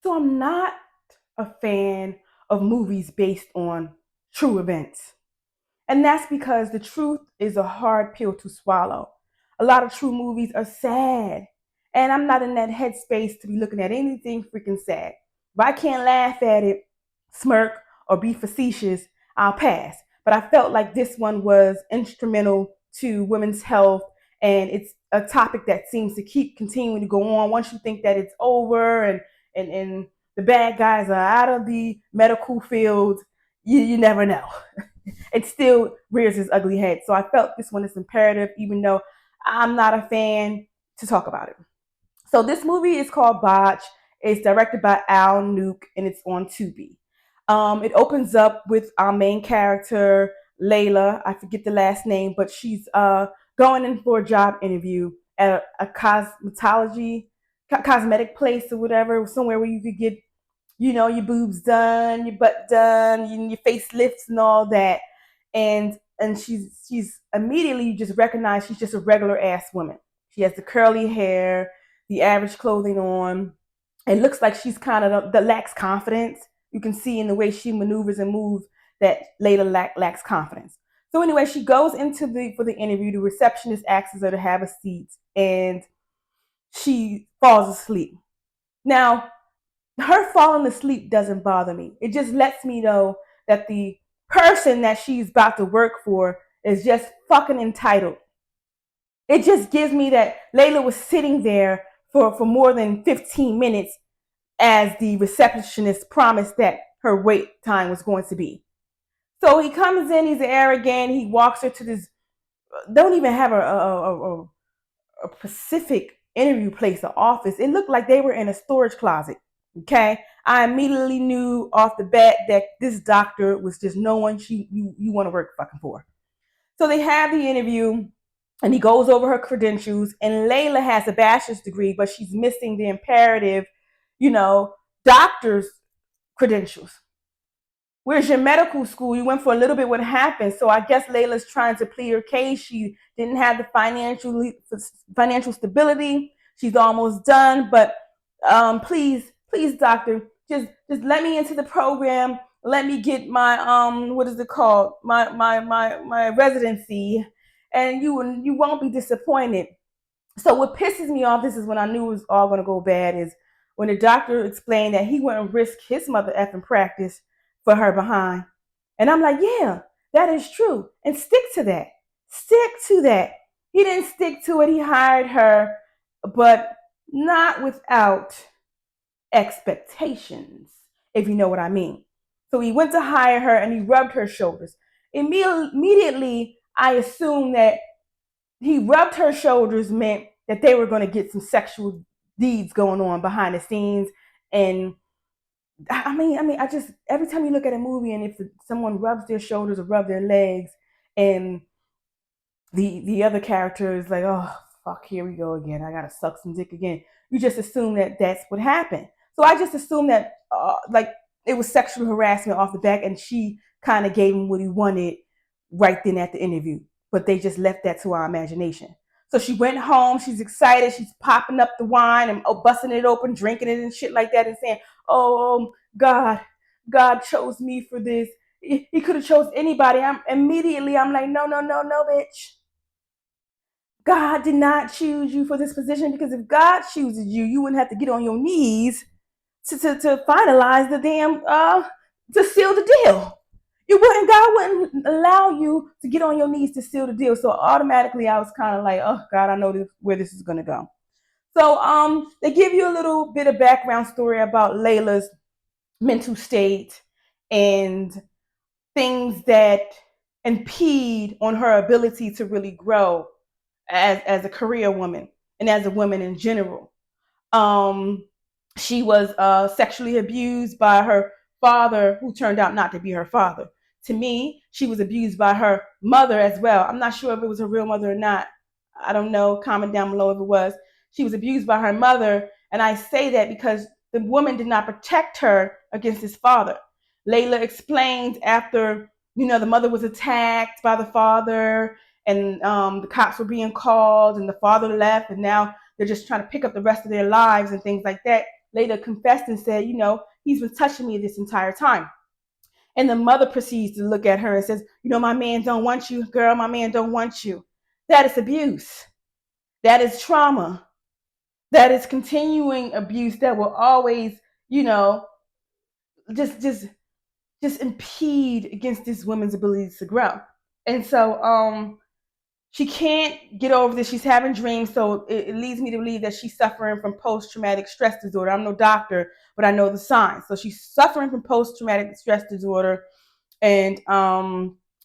So I'm not a fan of movies based on true events. And that's because the truth is a hard pill to swallow. A lot of true movies are sad. And I'm not in that headspace to be looking at anything freaking sad. If I can't laugh at it, smirk, or be facetious, I'll pass. But I felt like this one was instrumental to women's health, and it's a topic that seems to keep continuing to go on. Once you think that it's over and the bad guys are out of the medical field, you never know. It still rears its ugly head. So I felt this one is imperative, even though I'm not a fan, to talk about it. So this movie is called Botch. It's directed by Nuke, and it's on Tubi. It opens up with our main character, Layla. I forget the last name, but she's going in for a job interview at a cosmetic place or whatever, somewhere where you could get, your boobs done, your butt done, your face lifts and all that. And she's immediately just recognized she's just a regular ass woman. She has the curly hair, the average clothing on. It looks like she's kind of the lacks confidence. You can see in the way she maneuvers and moves that Layla lacks confidence. So anyway, she goes for the interview. The receptionist asks her to have a seat, and she falls asleep. Now, her falling asleep doesn't bother me. It just lets me know that the person that she's about to work for is just fucking entitled. It just gives me that Layla was sitting there for more than 15 minutes as the receptionist promised that her wait time was going to be. So he comes in, he's arrogant, he walks her to this, don't even have a specific interview place or office. It looked like they were in a storage closet. Okay, I immediately knew off the bat that this doctor was just no one you want to work fucking for. So they have the interview, and he goes over her credentials. And Layla has a bachelor's degree, but she's missing the imperative, doctor's credentials. Where's your medical school? You went for a little bit. What happened? So I guess Layla's trying to plead her case. She didn't have the financial stability. She's almost done, but please, doctor, just let me into the program. Let me get my what is it called? My residency, and you won't be disappointed. So what pisses me off, this is when I knew it was all going to go bad, is when the doctor explained that he wouldn't risk his mother effing practice for her behind. And I'm like, yeah, that is true. And stick to that. Stick to that. He didn't stick to it. He hired her, but not without expectations, if you know what I mean. So he went to hire her and he rubbed her shoulders. Immediately, I assumed that he rubbed her shoulders meant that they were going to get some sexual deeds going on behind the scenes. And I just, every time you look at a movie and if someone rubs their shoulders or rub their legs, and the other character is like, oh fuck, here we go again, I gotta suck some dick again, you just assume that that's what happened. So I just assumed that like it was sexual harassment off the back, and she kind of gave him what he wanted right then at the interview, but they just left that to our imagination. So she went home, she's excited, she's popping up the wine and busting it open, drinking it and shit like that, and saying, oh, God chose me for this. He could have chose anybody. I'm like, no, bitch. God did not choose you for this position, because if God chooses you, you wouldn't have to get on your knees to finalize the damn, to seal the deal. God wouldn't allow you to get on your knees to seal the deal. So automatically I was kind of like, oh God, I know where this is going to go. So they give you a little bit of background story about Layla's mental state and things that impede on her ability to really grow as a career woman and as a woman in general. She was sexually abused by her father, who turned out not to be her father. To me, she was abused by her mother as well. I'm not sure if it was her real mother or not. I don't know. Comment down below if it was. She was abused by her mother, and I say that because the woman did not protect her against his father. Layla explained after, the mother was attacked by the father, and the cops were being called, and the father left, and now they're just trying to pick up the rest of their lives and things like that. Layla confessed and said, he's been touching me this entire time. And the mother proceeds to look at her and says, my man don't want you, girl, my man don't want you. That is abuse. That is trauma. That is continuing abuse that will always, just just just impede against this woman's ability to grow. And so she can't get over this. She's having dreams. So it leads me to believe that she's suffering from post-traumatic stress disorder. I'm no doctor, but I know the signs. So she's suffering from post-traumatic stress disorder and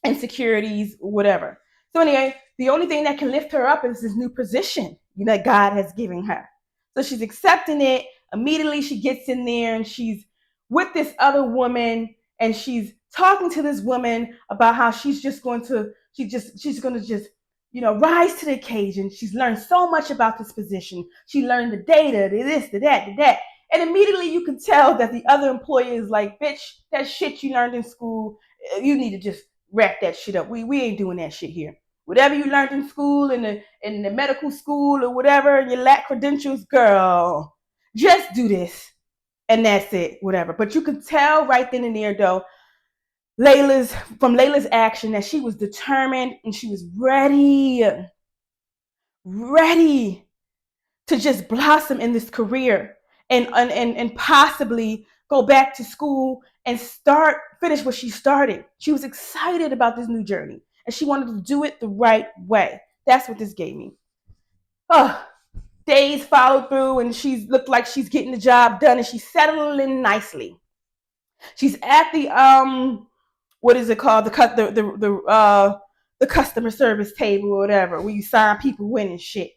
insecurities, whatever. So anyway, the only thing that can lift her up is this new position, that God has given her. So she's accepting it. Immediately she gets in there and she's with this other woman and she's talking to this woman about how she's going to just rise to the occasion. She's learned so much about this position. She learned the data, the this, the that, the that. And immediately you can tell that the other employee is like, bitch, that shit you learned in school, you need to just wrap that shit up. We ain't doing that shit here. Whatever you learned in school, in the medical school or whatever, and you lack credentials, girl, just do this. And that's it, whatever. But you could tell right then and there, though, from Layla's action that she was determined and she was ready to just blossom in this career and possibly go back to school and finish what she started. She was excited about this new journey and she wanted to do it the right way. That's what this gave me. Days followed through and she looked like she's getting the job done and she's settling nicely. She's at the what is it called? The customer service table or whatever, where you sign people in and shit.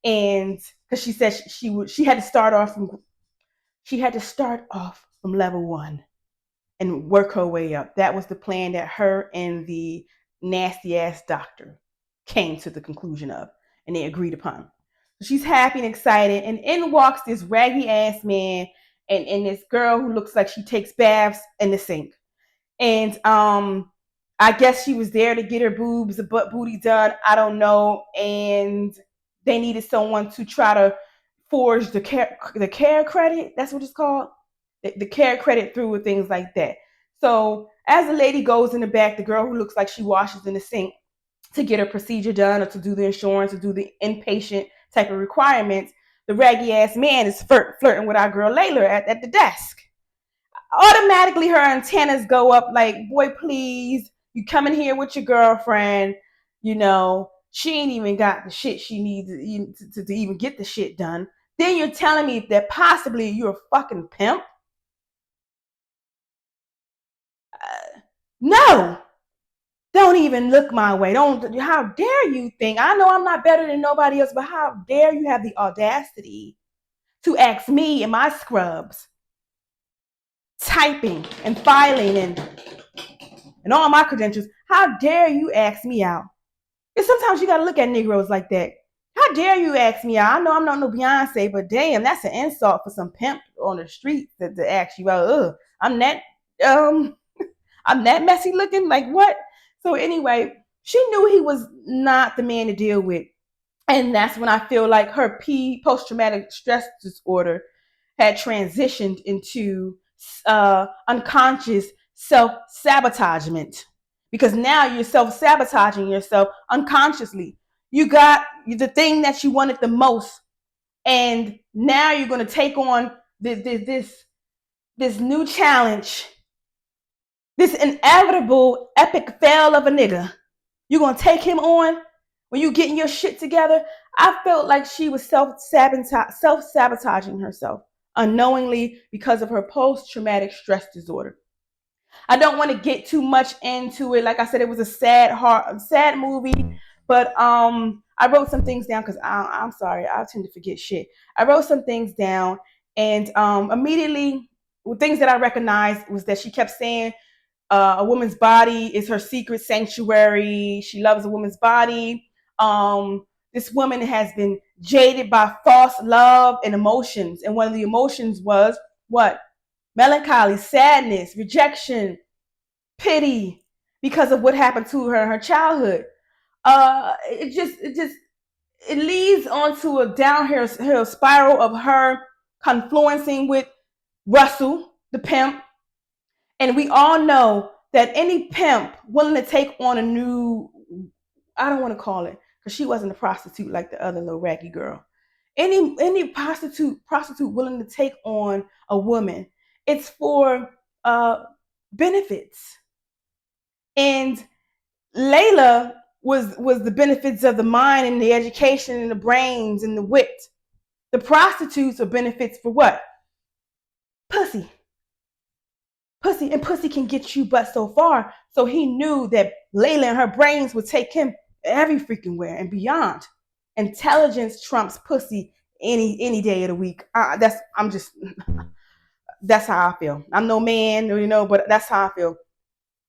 And because she said she had to start off from level 1 and work her way up. That was the plan that her and the nasty ass doctor came to the conclusion of, and they agreed upon. So she's happy and excited, and in walks this raggy ass man and this girl who looks like she takes baths in the sink. And I guess she was there to get her boobs, the butt booty done. I don't know. And they needed someone to try to forge the care credit. That's what it's called. The care credit through with things like that. So as the lady goes in the back, the girl who looks like she washes in the sink to get her procedure done or to do the insurance or do the inpatient type of requirements, the raggy ass man is flirting with our girl Layla at the desk. Automatically her antennas go up like, boy, please, you come in here with your girlfriend, she ain't even got the shit she needs to even get the shit done. Then you're telling me that possibly you're a fucking pimp? No, don't even look my way. How dare you think? I know I'm not better than nobody else, but how dare you have the audacity to ask me and my scrubs typing and filing and all my credentials. How dare you ask me out? And sometimes you got to look at Negroes like that. How dare you ask me out? I know I'm not no Beyonce, but damn, that's an insult for some pimp on the street to ask you out. Ugh, I'm that messy looking. Like what? So anyway, she knew he was not the man to deal with, and that's when I feel like her post-traumatic stress disorder had transitioned into unconscious self-sabotagement, because now you're self-sabotaging yourself unconsciously. You got the thing that you wanted the most, and now you're going to take on this new challenge, this inevitable epic fail of a nigga. You're going to take him on when you getting your shit together. I felt like she was self-sabotaging herself unknowingly because of her post-traumatic stress disorder. I don't want to get too much into it. Like I said, it was a sad movie, but I wrote some things down because I'm sorry, I tend to forget shit. I wrote some things down, and immediately, things that I recognized was that she kept saying a woman's body is her secret sanctuary. She loves a woman's body. This woman has been jaded by false love and emotions. And one of the emotions was what? Melancholy, sadness, rejection, pity, because of what happened to her in her childhood. It leads onto a downhill spiral of her confluencing with Russell, the pimp. And we all know that any pimp willing to take on a new, I don't want to call it, because she wasn't a prostitute like the other little raggy girl. Any prostitute willing to take on a woman, it's for benefits. And Layla was the benefits of the mind and the education and the brains and the wit. The prostitutes are benefits for what? Pussy. Pussy, and pussy can get you but so far. So he knew that Layla and her brains would take him every freaking where and beyond. Intelligence trumps pussy any day of the week. That's how I feel. I'm no man, but that's how I feel.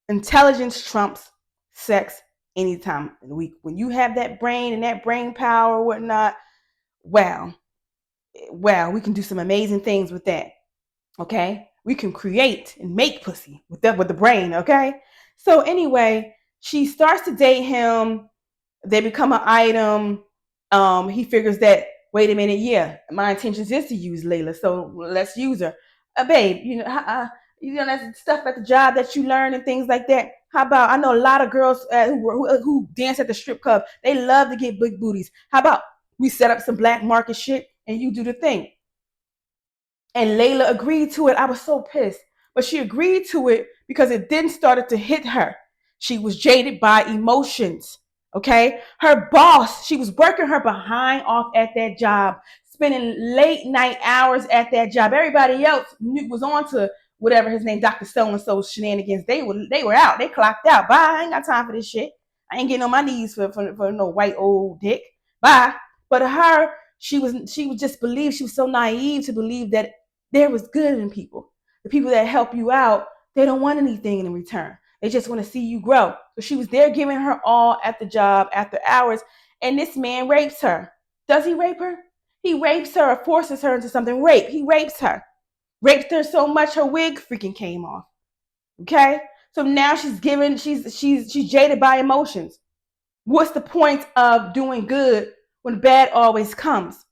Intelligence trumps sex any time of the week. When you have that brain and that brain power or whatnot, wow, we can do some amazing things with that. Okay, we can create and make pussy with the brain. Okay, so anyway, she starts to date him. They become an item. He figures that, wait a minute, yeah, my intentions is to use Layla, so let's use her. Babe, that stuff at the job that you learn and things like that. How about, I know a lot of girls who dance at the strip club, they love to get big booties. How about we set up some black market shit and you do the thing? And Layla agreed to it. I was so pissed, but she agreed to it because it then started to hit her. She was jaded by emotions. Okay, her boss, she was working her behind off at that job, spending late night hours at that job. Everybody else was on to whatever his name, Dr. So-and-so shenanigans. They were out. They clocked out. Bye. I ain't got time for this shit. I ain't getting on my knees for no white old dick. Bye. But her, she was just believe, she was so naive to believe that there was good in people. The people that help you out, they don't want anything in return. They just want to see you grow. So she was there giving her all at the job after hours, and this man rapes her. Does he rape her? He rapes her or forces her into something. He rapes her. Raped her so much her wig freaking came off. Okay? So now she's jaded by emotions. What's the point of doing good when bad always comes?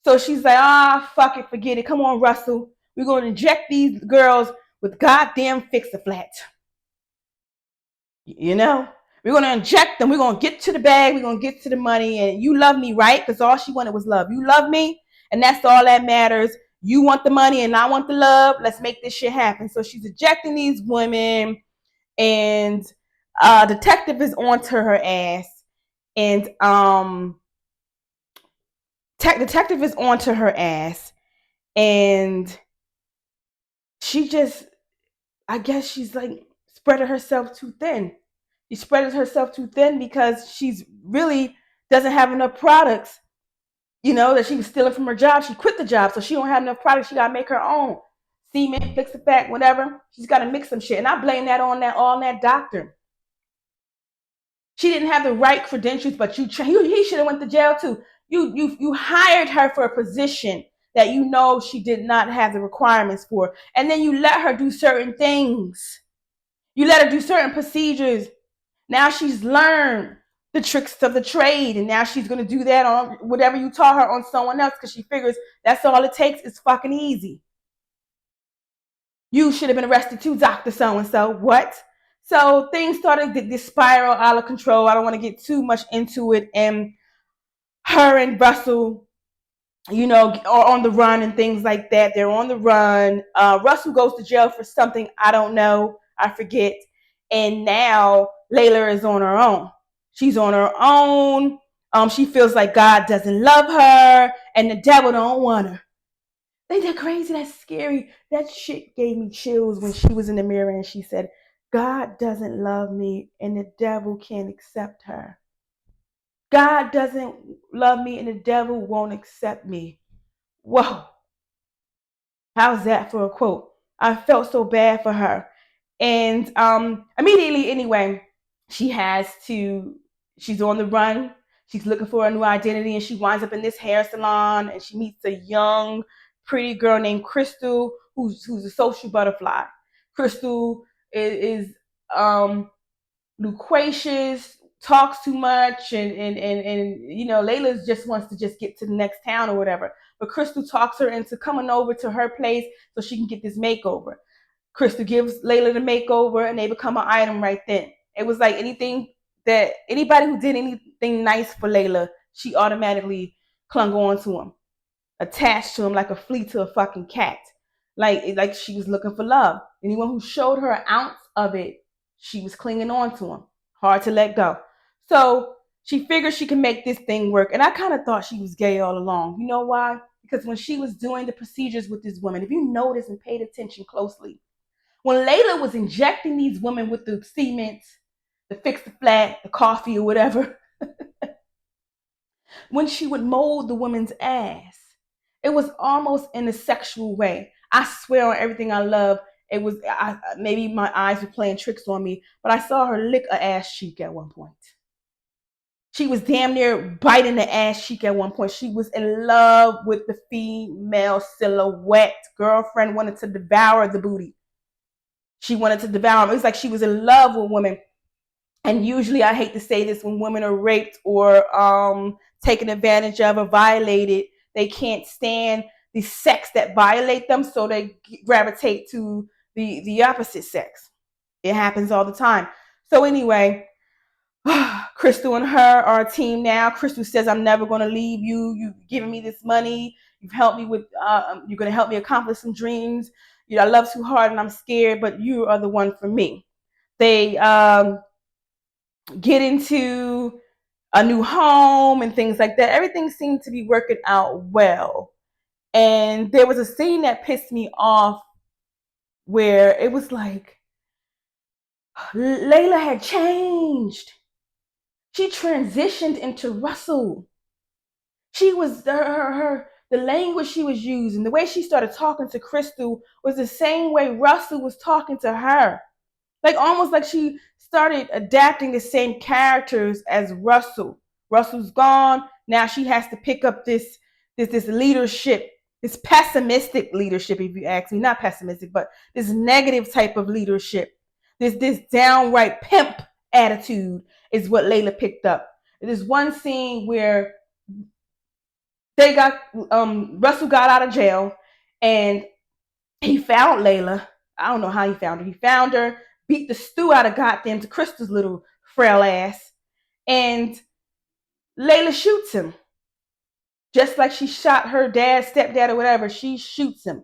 So she's like, fuck it, forget it. Come on, Russell. We're going to inject these girls with goddamn Fix-A-Flat. We're going to inject them. We're going to get to the bag. We're going to get to the money. And you love me, right? Because all she wanted was love. You love me, and that's all that matters. You want the money, and I want the love. Let's make this shit happen. So she's ejecting these women, and detective is onto her ass. And detective is onto her ass. And she just, I guess she's like spreading herself too thin. She spreads herself too thin because she's really doesn't have enough products, that she was stealing from her job. She quit the job, so she don't have enough products. She got to make her own. Cement, Fix-A-Flat, whatever. She's got to mix some shit. And I blame that on that doctor. She didn't have the right credentials, but he should have went to jail too. You hired her for a position that she did not have the requirements for. And then you let her do certain things. You let her do certain procedures. Now she's learned the tricks of the trade, and now she's going to do that on whatever you taught her on someone else because she figures that's all it takes. It's fucking easy. You should have been arrested too, Dr. So-and-so. What? So things started to spiral out of control. I don't want to get too much into it. And her and Russell, are on the run and things like that. They're on the run. Russell goes to jail for something. I don't know. I forget. And now Layla is on her own. She's on her own. She feels like God doesn't love her and the devil don't want her. Ain't that crazy? That's scary. That shit gave me chills when she was in the mirror and she said, God doesn't love me and the devil can't accept her. God doesn't love me and the devil won't accept me. Whoa. How's that for a quote? I felt so bad for her. And immediately, anyway, she's on the run. She's looking for a new identity, and she winds up in this hair salon, and she meets a young, pretty girl named Crystal, who's a social butterfly. Crystal is loquacious, talks too much, and you know, Layla just wants to just get to the next town or whatever. But Crystal talks her into coming over to her place so she can get this makeover. Crystal gives Layla the makeover, and they become an item right then. It was like anything that anybody who did anything nice for Layla, she automatically clung on to him, attached to him like a flea to a fucking cat. Like she was looking for love. Anyone who showed her an ounce of it, she was clinging on to him. Hard to let go. So she figured she could make this thing work. And I kind of thought she was gay all along. You know why? Because when she was doing the procedures with this woman, if you notice and paid attention closely, when Layla was injecting these women with the cement, the fix the flat, the coffee or whatever, when she would mold the woman's ass, it was almost in a sexual way. I swear on everything I love, it was maybe my eyes were playing tricks on me, but I saw her lick a ass cheek at one point. She was damn near biting the ass cheek at one point. She was in love with the female silhouette. Girlfriend wanted to devour the booty. She wanted to devour them. It was like she was in love with women. And usually, I hate to say this, when women are raped or taken advantage of or violated, they can't stand the sex that violate them, so they gravitate to the opposite sex. It happens all the time. So anyway, Crystal and her are a team now. Crystal says, "I'm never going to leave you. You've given me this money. You've helped me with. You're going to help me accomplish some dreams. You know, I love too hard and I'm scared, but you are the one for me." They get into a new home and things like that. Everything seemed to be working out well. And there was a scene that pissed me off where it was like Layla had changed. She transitioned into Russell. She was the language she was using, the way she started talking to Crystal was the same way Russell was talking to her. Like almost like she started adapting the same characters as Russell. Russell's gone. Now she has to pick up this leadership, this pessimistic leadership, if you ask me. Not pessimistic, but this negative type of leadership. This downright pimp attitude is what Layla picked up. There's one scene where they got Russell got out of jail and he found Layla. I don't know how he found her. He found her, beat the stew out of goddamn to Crystal's little frail ass, and Layla shoots him. Just like she shot her dad, stepdad, or whatever, she shoots him.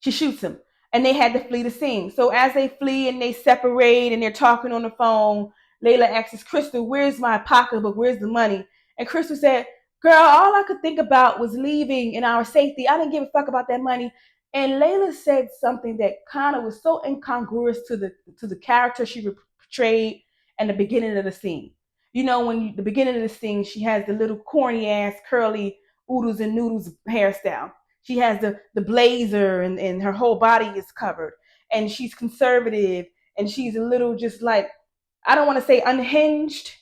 She shoots him. And they had to flee the scene. So as they flee and they separate and they're talking on the phone, Layla asks Crystal, "Where's my pocketbook? Where's the money?" And Crystal said, "Girl, all I could think about was leaving in our safety. I didn't give a fuck about that money." And Layla said something that kind of was so incongruous to the character she portrayed in the beginning of the scene. You know, when the beginning of the scene, she has the little corny ass curly oodles and noodles hairstyle. She has the blazer and her whole body is covered. And she's conservative and she's a little just like, I don't want to say unhinged.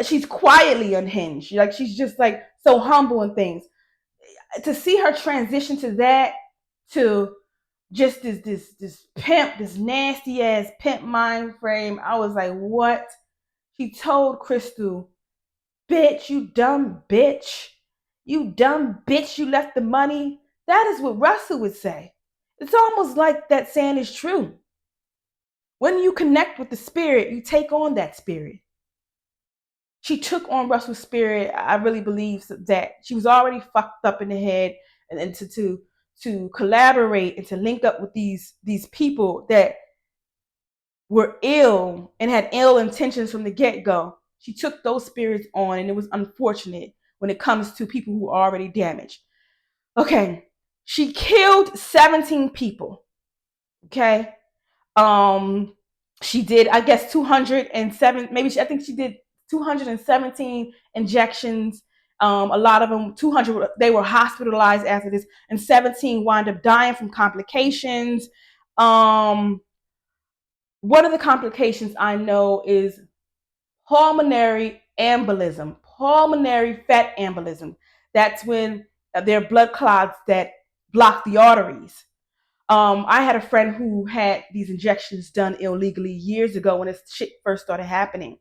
She's quietly unhinged. Like she's just like so humble and things. To see her transition to that, to just this pimp, this nasty ass pimp mind frame, I was like, what? She told Crystal, "Bitch, you dumb bitch. You dumb bitch, you left the money." That is what Russell would say. It's almost like that saying is true. When you connect with the spirit, you take on that spirit. She took on Russell's spirit. I really believe that she was already fucked up in the head, and to collaborate and to link up with these people that were ill and had ill intentions from the get-go. She took those spirits on, and it was unfortunate when it comes to people who are already damaged. Okay, she killed 17 people. Okay, she did, I guess, 207. I think she did 217 injections. A lot of them, 200, they were hospitalized after this, and 17 wound up dying from complications. One of the complications I know is pulmonary embolism, pulmonary fat embolism. That's when there are blood clots that block the arteries. I had a friend who had these injections done illegally years ago when this shit first started happening.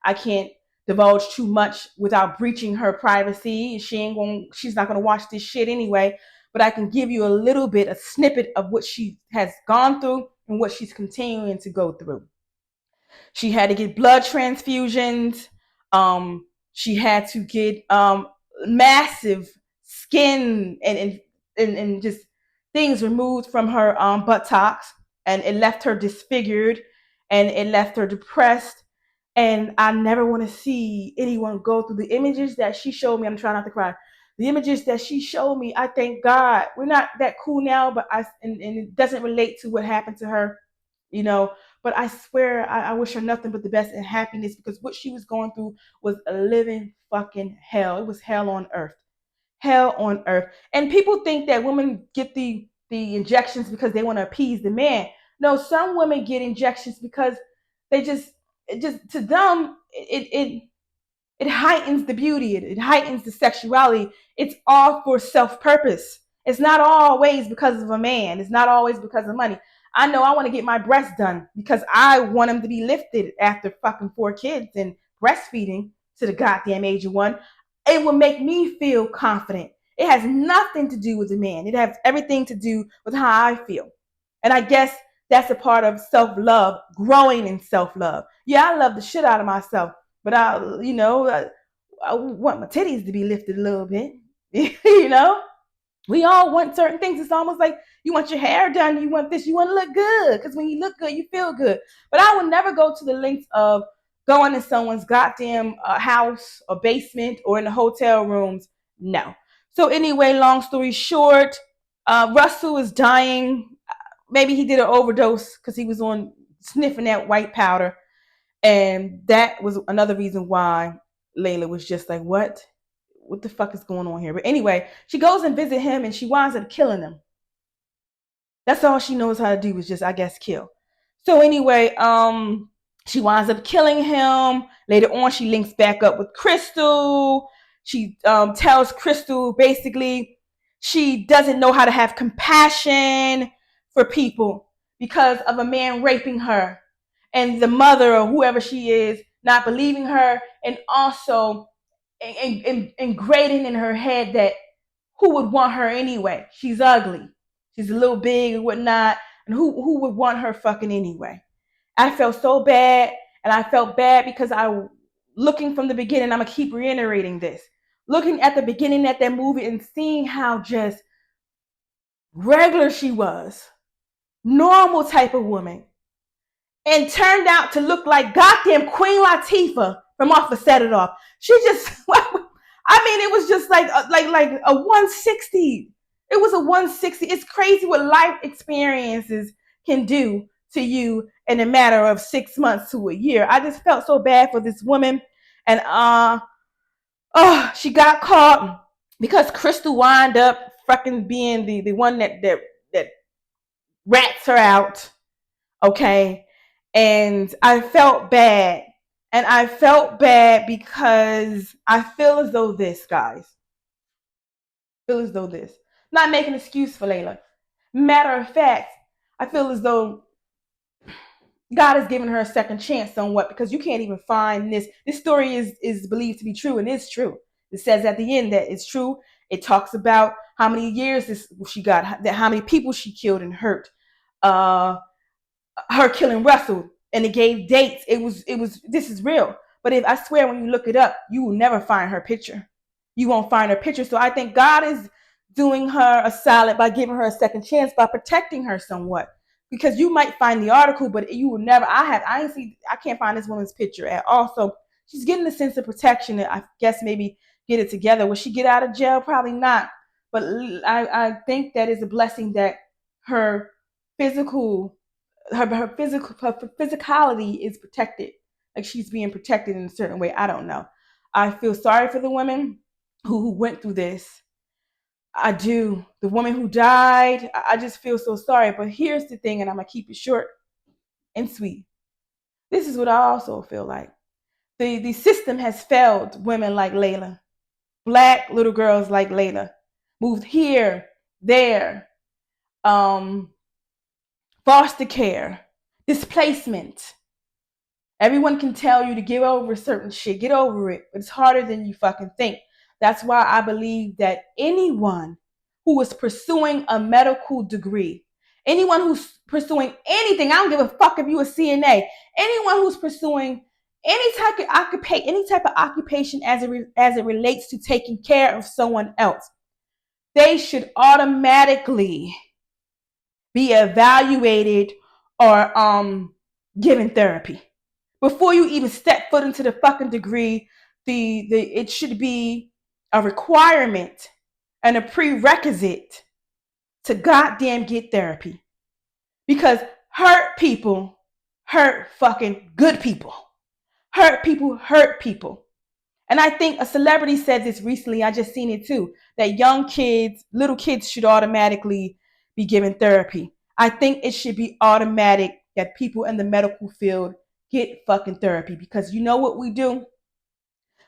I can't divulge too much without breaching her privacy. She's not gonna watch this shit anyway. But I can give you a little bit, a snippet of what she has gone through and what she's continuing to go through. She had to get blood transfusions. She had to get massive skin and just things removed from her buttocks, and it left her disfigured, and it left her depressed. And I never want to see anyone go through the images that she showed me. I'm trying not to cry. The images that she showed me, I thank God we're not that cool now, but and it doesn't relate to what happened to her, you know. But I swear, I wish her nothing but the best and happiness, because what she was going through was a living fucking hell. It was hell on earth. Hell on earth. And people think that women get the injections because they want to appease the man. No, some women get injections because they just to them it heightens the beauty, it heightens the sexuality. It's all for self-purpose. It's not always because of a man. It's not always because of money. I know I want to get my breasts done because I want them to be lifted after fucking 4 kids and breastfeeding to the goddamn age of 1. It will make me feel confident. It has nothing to do with the man. It has everything to do with how I feel. And I guess that's a part of self-love, growing in self-love. Yeah, I love the shit out of myself, but I want my titties to be lifted a little bit. you know, we all want certain things. It's almost like you want your hair done, you want this, you want to look good, because when you look good, you feel good. But I will never go to the lengths of going to someone's goddamn house or basement or in the hotel rooms. No. So anyway, long story short, Russell is dying. Maybe he did an overdose because he was on sniffing that white powder. And that was another reason why Layla was just like, what? What the fuck is going on here? But anyway, she goes and visit him and she winds up killing him. That's all she knows how to do is just, I guess, kill. So anyway, she winds up killing him. Later on, she links back up with Crystal. She tells Crystal basically she doesn't know how to have compassion for people because of a man raping her, and the mother or whoever she is not believing her, and also ingrating in her head that who would want her anyway? She's ugly. She's a little big and whatnot. And who would want her fucking anyway? I felt so bad. And I felt bad because looking from the beginning, I'm going to keep reiterating this. Looking at the beginning at that movie and seeing how just regular she was. Normal type of woman. And turned out to look like goddamn Queen Latifah from Off of Set It Off. She just, I mean, it was just like a 160. It was a 160. It's crazy what life experiences can do to you in a matter of 6 months to a year. I just felt so bad for this woman. And she got caught because Crystal wound up fucking being the one that rats her out. Okay. And I felt bad. And I felt bad because I feel as though this, guys. Feel as though this. Not making an excuse for Layla. Matter of fact, I feel as though God has given her a second chance somewhat, because you can't even find this. This story is believed to be true, and it's true. It says at the end that it's true. It talks about how many years she got, that how many people she killed and hurt. Her killing Russell, and it gave dates. It was this is real. But if I swear, when you look it up, you will never find her picture. You won't find her picture. So I think God is doing her a solid by giving her a second chance, by protecting her somewhat. Because you might find the article, but you will never. I can't find this woman's picture at all. So she's getting a sense of protection. I guess maybe get it together. Will she get out of jail? Probably not. But I think that is a blessing that her physical her physicality is protected, like she's being protected in a certain way. I don't know. I feel sorry for the women who went through this. I do. The woman who died, I just feel so sorry. But here's the thing, and I'm gonna keep it short and sweet. This is what I also feel like. The system has failed women like Layla. Black little girls like Layla. Moved here, there, foster care, displacement. Everyone can tell you to get over certain shit. Get over it. But it's harder than you fucking think. That's why I believe that anyone who is pursuing a medical degree, anyone who's pursuing anything, I don't give a fuck if you're a CNA, anyone who's pursuing any type of occupation as it relates to taking care of someone else, they should automatically be evaluated or given therapy. Before you even step foot into the fucking degree, it should be a requirement and a prerequisite to goddamn get therapy. Because hurt people hurt fucking good people. Hurt people hurt people. And I think a celebrity said this recently, I just seen it too, that young kids, little kids should automatically be given therapy. I think it should be automatic that people in the medical field get fucking therapy, because you know what we do?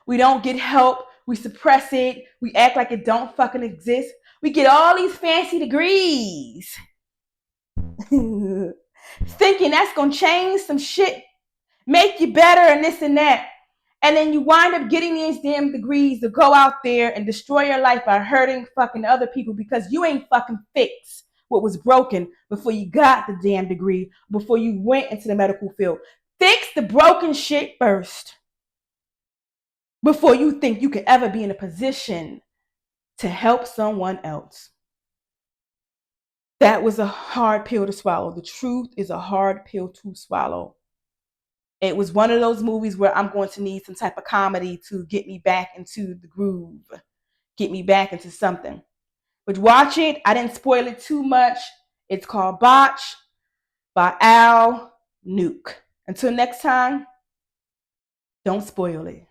We don't get help. We suppress it. We act like it don't fucking exist. We get all these fancy degrees thinking that's going to change some shit, make you better and this and that. And then you wind up getting these damn degrees to go out there and destroy your life by hurting fucking other people because you ain't fucking fixed what was broken before you got the damn degree, before you went into the medical field. Fix the broken shit first before you think you could ever be in a position to help someone else. That was a hard pill to swallow. The truth is a hard pill to swallow. It was one of those movies where I'm going to need some type of comedy to get me back into the groove, get me back into something. But watch it. I didn't spoil it too much. It's called Botch by Nuke. Until next time, don't spoil it.